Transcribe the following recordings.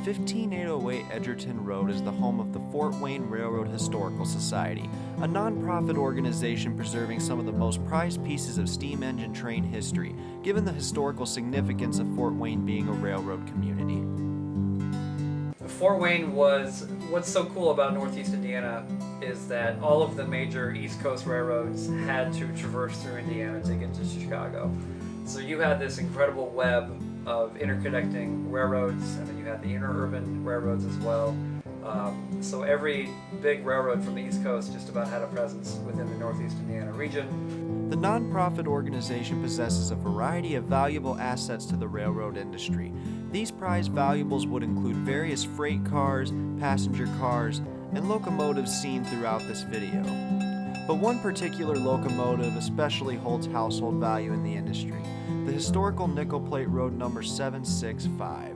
(15808) Edgerton Road is the home of the Fort Wayne Railroad Historical Society, a nonprofit organization preserving some of the most prized pieces of steam engine train history, given the historical significance of Fort Wayne being a railroad community. Fort Wayne was, what's so cool about Northeast Indiana is that all of the major East Coast railroads had to traverse through Indiana to get to Chicago. So you had this incredible web of interconnecting railroads, and then you had the interurban railroads as well. So every big railroad from the East Coast just about had a presence within the Northeast Indiana region. The nonprofit organization possesses a variety of valuable assets to the railroad industry. These prized valuables would include various freight cars, passenger cars, and locomotives seen throughout this video. But one particular locomotive especially holds household value in the industry: the historical nickel plate road number 765.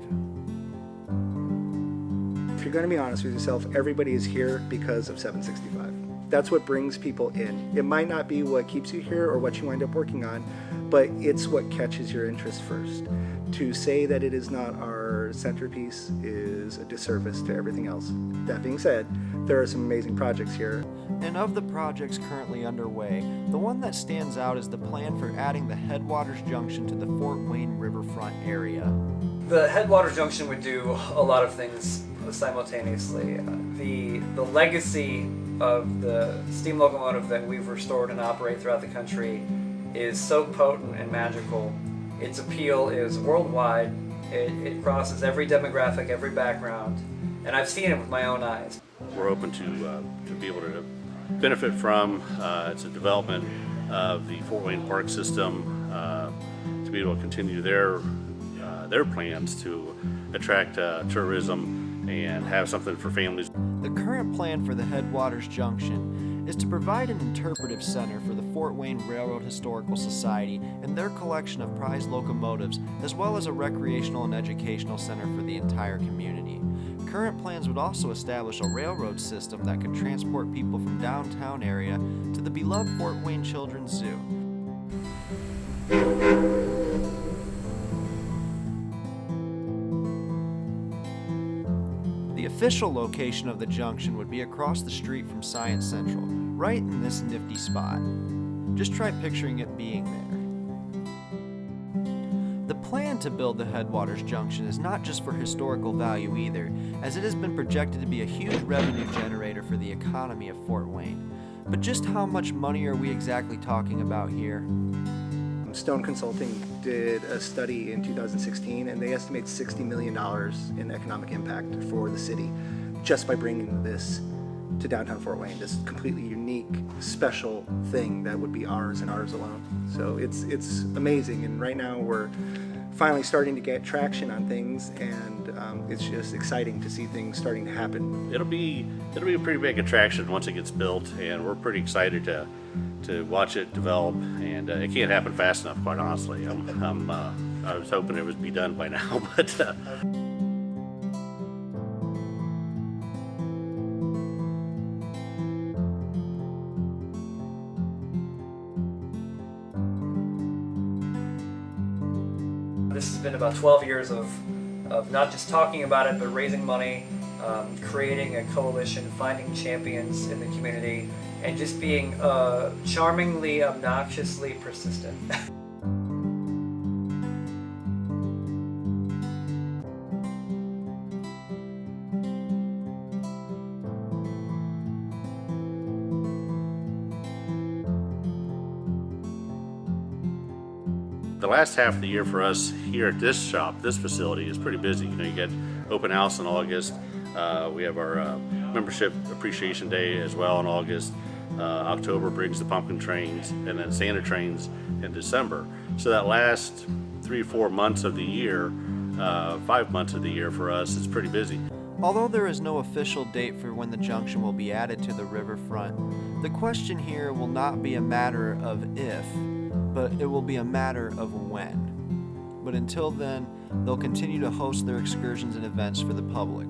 If you're going to be honest with yourself, everybody is here because of 765. That's what brings people in. It might not be what keeps you here or what you wind up working on, but it's what catches your interest first. To say that it is not our centerpiece is a disservice to everything else. That being said, there are some amazing projects here. And of the projects currently underway, the one that stands out is the plan for adding the Headwaters Junction to the Fort Wayne riverfront area. The Headwaters Junction would do a lot of things simultaneously. The legacy of the steam locomotive that we've restored and operate throughout the country is so potent and magical. Its appeal is worldwide. It crosses every demographic, every background, and I've seen it with my own eyes. We're open to be able to benefit from it's a development of the Fort Wayne Park system, to be able to continue their plans to attract tourism and have something for families. The current plan for the Headwaters Junction is to provide an interpretive center for the Fort Wayne Railroad Historical Society and their collection of prized locomotives, as well as a recreational and educational center for the entire community. Current plans would also establish a railroad system that could transport people from downtown area to the beloved Fort Wayne Children's Zoo. The official location of the junction would be across the street from Science Central, right in this nifty spot. Just try picturing it being there. The plan to build the Headwaters Junction is not just for historical value either, as it has been projected to be a huge revenue generator for the economy of Fort Wayne. But just how much money are we exactly talking about here? Stone Consulting did a study in 2016, and they estimate $60 million in economic impact for the city just by bringing this to downtown Fort Wayne, this completely unique, special thing that would be ours and ours alone. So it's amazing, and right now we're finally starting to get traction on things, and it's just exciting to see things starting to happen. It'll be a pretty big attraction once it gets built, and we're pretty excited to watch it develop, and it can't happen fast enough, quite honestly. I was hoping it would be done by now, but This has been about 12 years of not just talking about it, but raising money, creating a coalition, finding champions in the community, and just being charmingly, obnoxiously persistent. the last half of the year for us here at this shop, this facility, is pretty busy. You get open house in August. We have our membership appreciation day as well in August. October brings the pumpkin trains, and then Santa trains in December. So that last 3-4 months of the year, 5 months of the year for us, is pretty busy. Although there is no official date for when the junction will be added to the riverfront, the question here will not be a matter of if, but it will be a matter of when. but until then, they'll continue to host their excursions and events for the public.